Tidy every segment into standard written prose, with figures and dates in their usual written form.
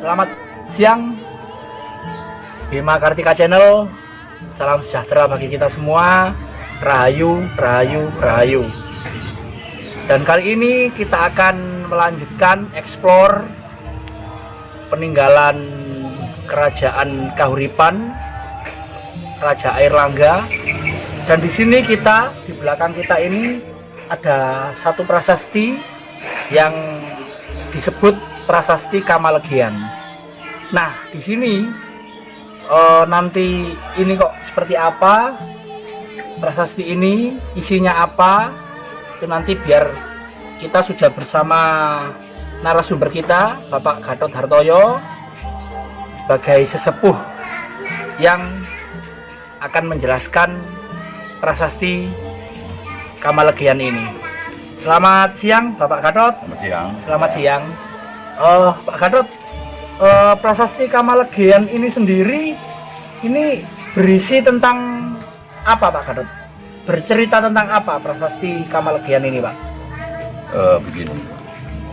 Selamat siang Bima Kartika Channel. Salam sejahtera bagi kita semua. Rahayu, rahayu, rahayu. Dan kali ini kita akan melanjutkan explore peninggalan Kerajaan Kahuripan, Raja Airlangga. Dan di sini kita, di belakang kita ini ada satu prasasti yang disebut Prasasti Kamalegian. Nah, di sini nanti ini kok seperti apa prasasti ini, isinya apa, itu nanti biar kita sudah bersama narasumber kita, Bapak Gatot Hartoyo, sebagai sesepuh yang akan menjelaskan prasasti Kamalegian ini. Selamat siang Bapak Gatot. Selamat siang. Selamat siang. Pak Gatot, prasasti Kamalegian ini sendiri ini berisi tentang apa Pak Gatot? Bercerita tentang apa prasasti Kamalegian ini Pak? Begini,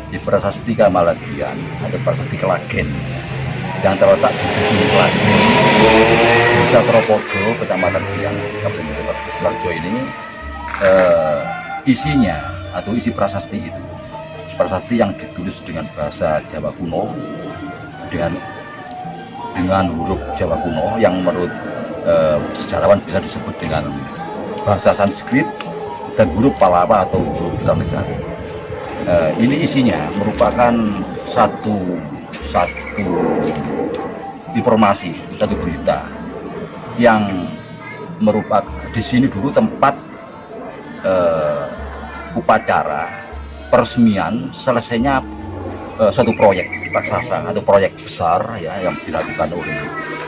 di prasasti Kamalegian ada prasasti Klagen yang terletak di Dusun Klagen, Desa Tropodo, Kecamatan Biang, Kabupaten Sidoarjo ini. Isinya atau isi prasasti itu prasasti yang ditulis dengan bahasa Jawa kuno, dengan huruf Jawa kuno yang menurut sejarawan bisa disebut dengan bahasa Sanskrit dan huruf Pallava atau huruf Negara. Ini isinya merupakan satu informasi, satu berita yang merupakan di sini dulu tempat upacara peresmian selesainya suatu proyek raksasa atau proyek besar ya yang dilakukan oleh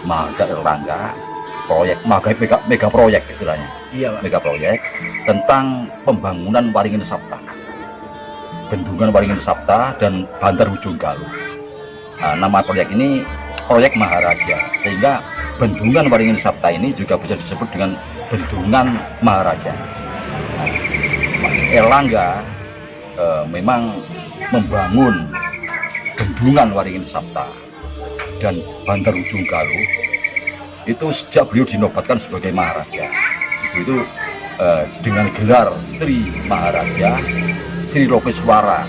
Raja Airlangga, proyek mega proyek istilahnya. Iya, Pak. Mega proyek tentang pembangunan Waringin Sapta, bendungan Waringin Sapta dan Bantar Ujung Galuh. Nama proyek ini proyek Maharaja, sehingga bendungan Waringin Sapta ini juga bisa disebut dengan bendungan Maharaja. Airlangga memang membangun bendungan Waringin Sapta dan Bantar Ujung Galuh itu sejak beliau dinobatkan sebagai Maharaja. Itu dengan gelar Sri Maharaja Sri Lokeswara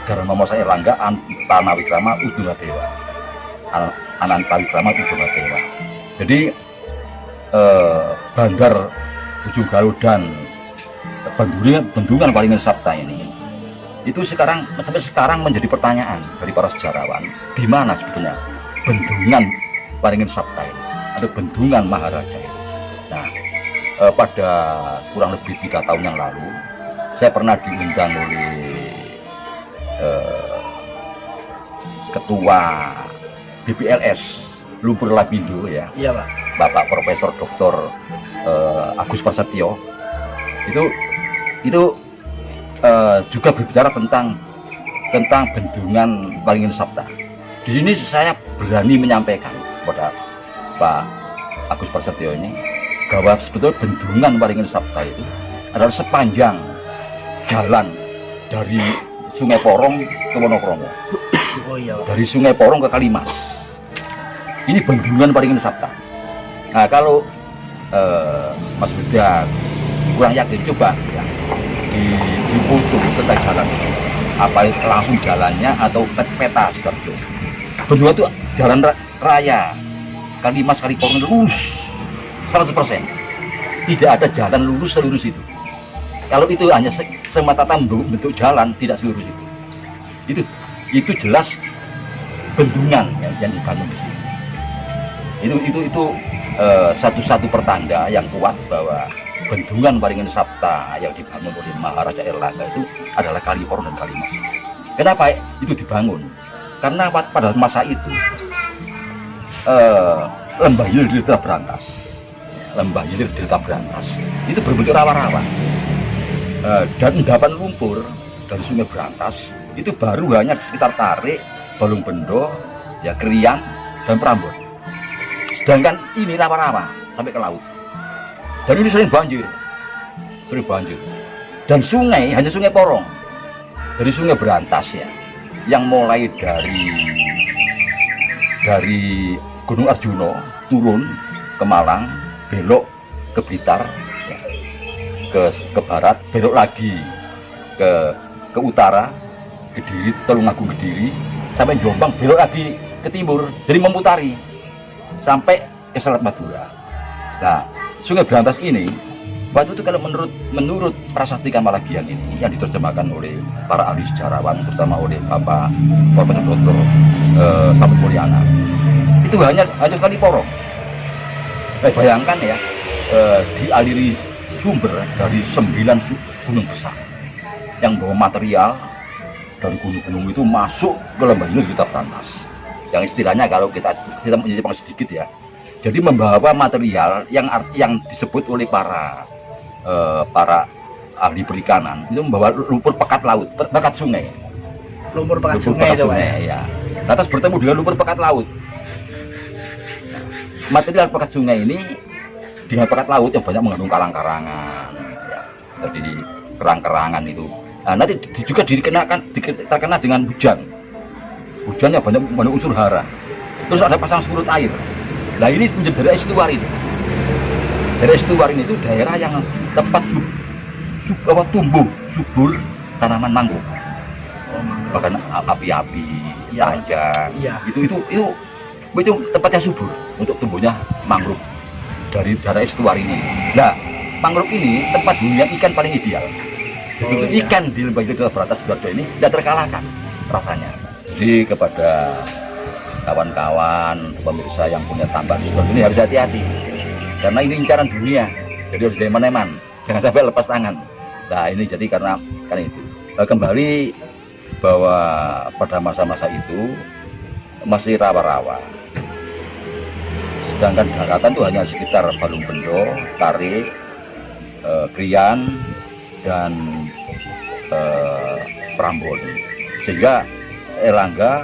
Dharma Masa Airlangga Antanawikrama Udunadewa. Anantawikrama Udunadewa. Jadi Bandar Ujung Galuh dan bendungan Waringin Sapta ini itu sampai sekarang menjadi pertanyaan dari para sejarawan, di mana sebetulnya bendungan Waringin Sapta ini atau bendungan Maharaja ini. Nah, pada kurang lebih 3 tahun yang lalu saya pernah diundang oleh ketua BPLS Lumpur Lapindo ya. Iya Pak. Bapak Profesor Dr. Agus Prasetyo itu juga berbicara tentang bendungan Waringin Sapta. Di sini saya berani menyampaikan kepada Pak Agus Prasetyo ini bahwa sebetulnya bendungan Waringin Sapta itu adalah sepanjang jalan dari Sungai Porong ke Wonokromo. Oh iya, Pak. Dari Sungai Porong ke Kalimas. Ini bendungan Waringin Sapta. Nah, kalau Mas Budak kurang yakin, coba ya, di foto tentang jalan apa langsung jalannya atau peta Sidoarjo. Bendungan itu jalan raya Kalimas Kaliporong lurus 100%. Tidak ada jalan lurus selurus itu. Kalau itu hanya semata-mata bentuk jalan, tidak selurus itu. Itu jelas bendungan yang dibangun di sini. Itu satu-satu pertanda yang kuat bahwa bendungan Waringin Sapta yang dibangun oleh Maharaja Airlangga itu adalah Kaliporong dan Kalimas. Kenapa itu dibangun? Karena pada masa itu lembah hilir di Delta Brantas itu berbentuk rawa-rawa, dan endapan lumpur dari Sungai Brantas itu baru hanya sekitar Tarik, Balung Bendo, ya Krian dan Prambon. Sedangkan ini rawa-rawa sampai ke laut. Dan ini sering banjir. Dan sungai, hanya Sungai Porong. Dari Sungai Brantas ya, yang mulai dari dari Gunung Arjuno turun ke Malang, belok ke Blitar, ya, ke barat, belok lagi ke utara, Kediri, Tulungagung Kediri, sampai Jombang, belok lagi ke timur, jadi memutari sampai ke Selat Madura. Nah, Sungai Berantas ini waktu itu kalau menurut prasasti Kamalagian ini yang diterjemahkan oleh para ahli sejarawan, terutama oleh Bapak Profesor Dr. Slamet Mulyana, itu hanya kali porong. Bayangkan ya, dialiri sumber dari 9 gunung besar yang bawa material dari gunung-gunung itu masuk ke lembah ini kita Berantas. Yang istilahnya kalau kita menyebutkan sedikit ya, jadi membawa material yang disebut oleh para ahli perikanan itu membawa lumpur pekat laut, pekat sungai. Lumpur pekat sungai itu ya. Lantas bertemu dengan lumpur pekat laut. Material pekat sungai ini dengan pekat laut yang banyak mengandung karang-karangan, ya. Jadi kerang-kerangan itu. Nah, nanti juga terkena dengan hujan. Hujannya banyak unsur hara. Terus ada pasang surut air. Nah, ini menjadi daerah estuar ini. Daerah estuar ini itu daerah yang tempat tumbuh subur tanaman mangrove. Bahkan api-api, tanjang. Iya. Itu tempatnya subur untuk tumbuhnya mangrove dari daerah estuar ini. Nah, mangrove ini tempat hunian ikan paling ideal. Justru iya. Ikan di lembah Yogyakarta Berantas Sidoarjo ini tidak terkalahkan rasanya. Jadi kepada kawan-kawan pemirsa yang punya tambang di Sidoarjo ini harus hati-hati, karena ini incaran dunia, jadi harus eman-eman, jangan sampai lepas tangan. Nah, ini jadi karena itu kembali bahwa pada masa-masa itu masih rawa-rawa, sedangkan daratan itu hanya sekitar Balung Bendo, Tarik, Krian, dan Prambon, sehingga Erlangga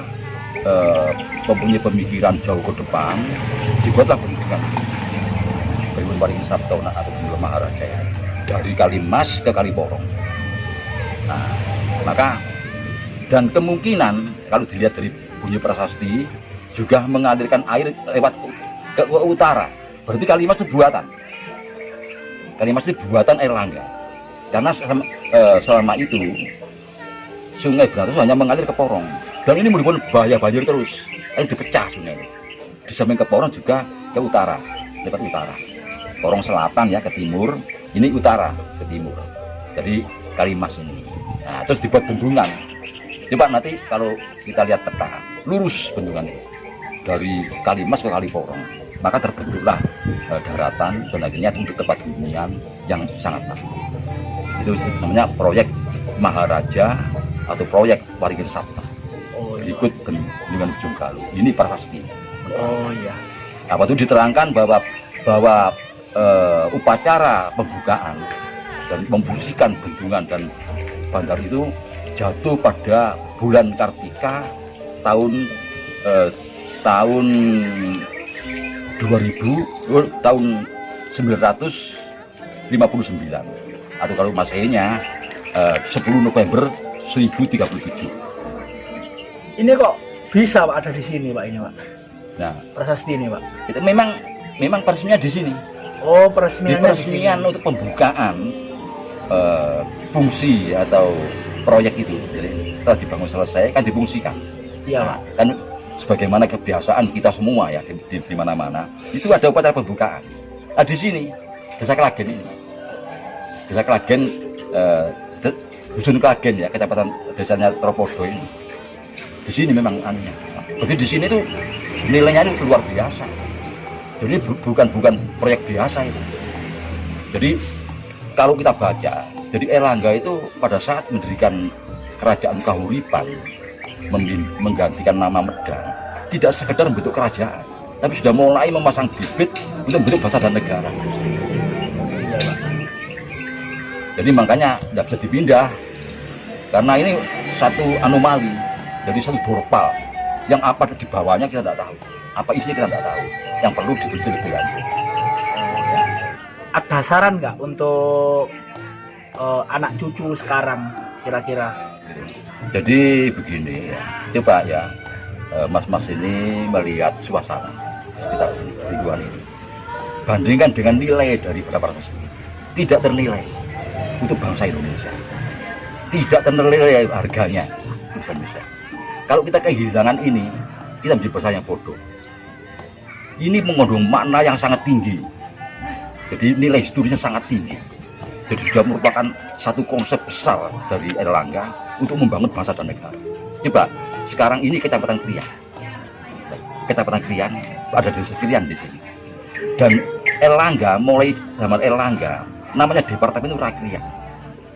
mempunyai pemikiran jauh ke depan, dibuatlah bendungan Bendungan Waringin Sabtono atau Bendungan Maharaja ini, dari Kalimas ke Kaliporong. Nah, maka dan kemungkinan kalau dilihat dari bunyi prasasti juga mengalirkan air lewat ke utara, berarti Kalimas itu buatan. Kalimas itu buatan Erlangga, karena selama itu Sungai Berantas hanya mengalir ke Porong, dan ini menimbulkan bahaya banjir terus. Air dipecah sungai ini. Di samping ke Porong juga ke utara, lewat utara. Porong selatan ya ke timur, ini utara ke timur. Jadi Kalimas ini. Nah, terus dibuat bendungan. Coba nanti kalau kita lihat peta, lurus bendungan itu dari Kalimas ke Kaliporong, maka terbentuklah daratan dan akhirnya untuk tempat hunian yang sangat bagus. Itu namanya proyek Maharaja atau proyek Waringin Sabta. Oh, iya. Ikut dengan Ujung Galuh. Ini prasasti. Oh iya. Apa itu diterangkan bahwa upacara pembukaan dan membersihkan bendungan dan bandar itu jatuh pada bulan Kartika tahun 1959, atau kalau Masehnya 10 November 1037. Ini kok bisa Pak ada di sini Pak ini Pak? Nah, Prasasti ini Pak? itu memang peresmian di sini. Oh, Di peresmiannya peresmian untuk pembukaan fungsi atau proyek itu. Jadi setelah dibangun selesai kan difungsikan. Iya Pak. Kan sebagaimana kebiasaan kita semua ya di mana-mana itu ada upacara pembukaan. Nah, di sini Desa Klagen ini, Desa Klagen, Dusun Klagen ya, kecamatan desanya Tropodo ini. Di sini memang anunya. Jadi di sini tuh nilainya itu luar biasa. Jadi bukan proyek biasa itu. Jadi kalau kita baca, jadi Erlangga itu pada saat mendirikan kerajaan Kahuripan, menggantikan nama Medang, tidak sekedar membentuk kerajaan, tapi sudah mulai memasang bibit untuk membentuk bangsa dan negara. Jadi makanya tidak bisa dipindah, karena ini satu anomali, jadi satu borpal yang apa di bawahnya kita tidak tahu, apa isinya kita tidak tahu, yang perlu diteliti lebih lanjut. Ada saran nggak untuk anak cucu sekarang kira-kira? Jadi begini ya, coba ya, mas-mas ini melihat suasana sekitar sini, lingkungan ini, bandingkan dengan nilai daripada prasasti, tidak ternilai untuk bangsa Indonesia, tidak ternilai harganya untuk bangsa Indonesia. Kalau kita kehilangan ini, kita menjadi bangsa yang bodoh. Ini mengandung makna yang sangat tinggi, jadi nilai historisnya sangat tinggi. Jadi sudah merupakan satu konsep besar dari Erlangga untuk membangun bangsa dan negara. Coba sekarang ini Kecamatan Krian, ada desa Krian di sini. Dan Erlangga, mulai zaman Erlangga, namanya departemen itu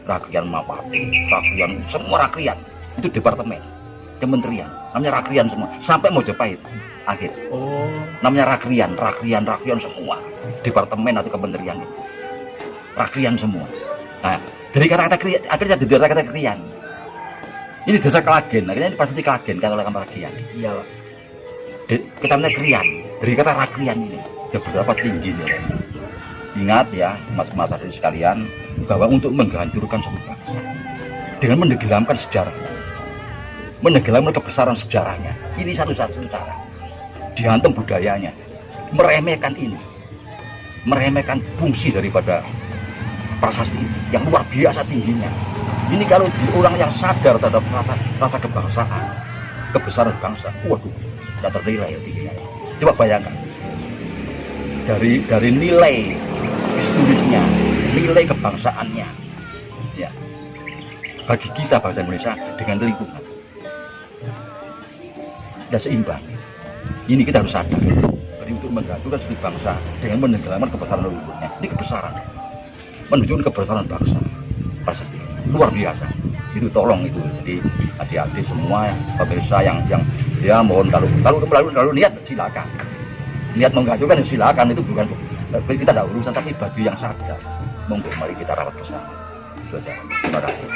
Rakrian Mapati, Rakrian, semua Rakrian itu departemen, kementerian, namanya Rakrian semua, sampai Mojopahit akhir. Oh, Namanya Rakrian semua, departemen atau kementerian itu. Rakrian semua. Nah, dari kata-kata Krian, akhirnya dari kata-kata Krian. Ini desa Klagen, akhirnya ini pasti Klagen kan oleh kamar Krian. iya Pak. Kecamatan Krian, dari kata Rakrian ini, ya berapa tingginya. Ingat ya, mas-mas hadirin sekalian, bahwa untuk menghancurkan suatu bangsa dengan menenggelamkan sejarahnya, menenggelamkan kebesaran sejarahnya, ini satu-satu cara. Dihantam budayanya, meremehkan ini, meremehkan fungsi daripada prasasti yang luar biasa tingginya. Ini kalau orang yang sadar terhadap rasa kebangsaan, kebesaran bangsa, waduh, tidak ternilai tingginya. Coba bayangkan, dari nilai historisnya, nilai kebangsaannya, ya, bagi kita bangsa Indonesia dengan lingkungan, tidak seimbang. Ini kita harus sadar. Jadi untuk menghancurkan suatu bangsa dengan menenggelamkan kebesaran leluhurnya, ini kebesaran, menunjukkan kebesaran bangsa, prasasti luar biasa. Itu tolong itu. Jadi adik-adik semua pemirsa yang ya mohon kalau niat silakan. Niat menghancurkan silakan, itu bukan kita tidak urusan, tapi bagi yang sadar, monggo mari kita rawat bersama. Itu saja. Terima kasih.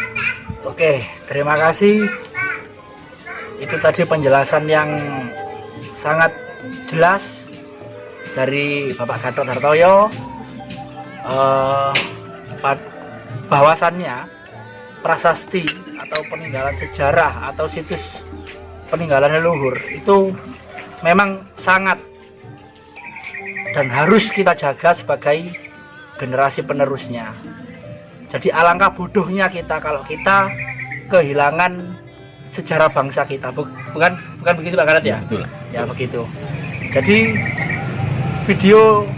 Oke, terima kasih. Itu tadi penjelasan yang sangat jelas dari Bapak Gatot Hartoyo. Bahwasannya prasasti atau peninggalan sejarah atau situs peninggalan leluhur itu memang sangat dan harus kita jaga sebagai generasi penerusnya. Jadi alangkah bodohnya kita kalau kita kehilangan sejarah bangsa kita. Bukan begitu Pak Gatot ya? Betul. Ya begitu. Jadi video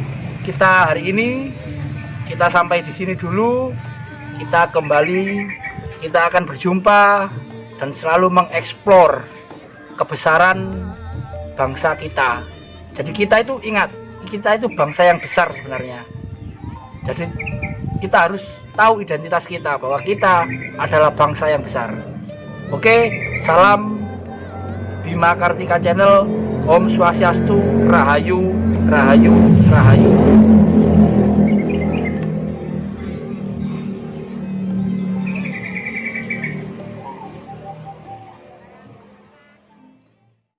kita hari ini kita sampai di sini dulu. Kita kembali, kita akan berjumpa dan selalu mengeksplor kebesaran bangsa kita. Jadi kita itu ingat, kita itu bangsa yang besar sebenarnya. Jadi kita harus tahu identitas kita bahwa kita adalah bangsa yang besar. Oke, salam Bima Kartika Channel. Om Swastiastu, Rahayu, Rahayu, Rahayu.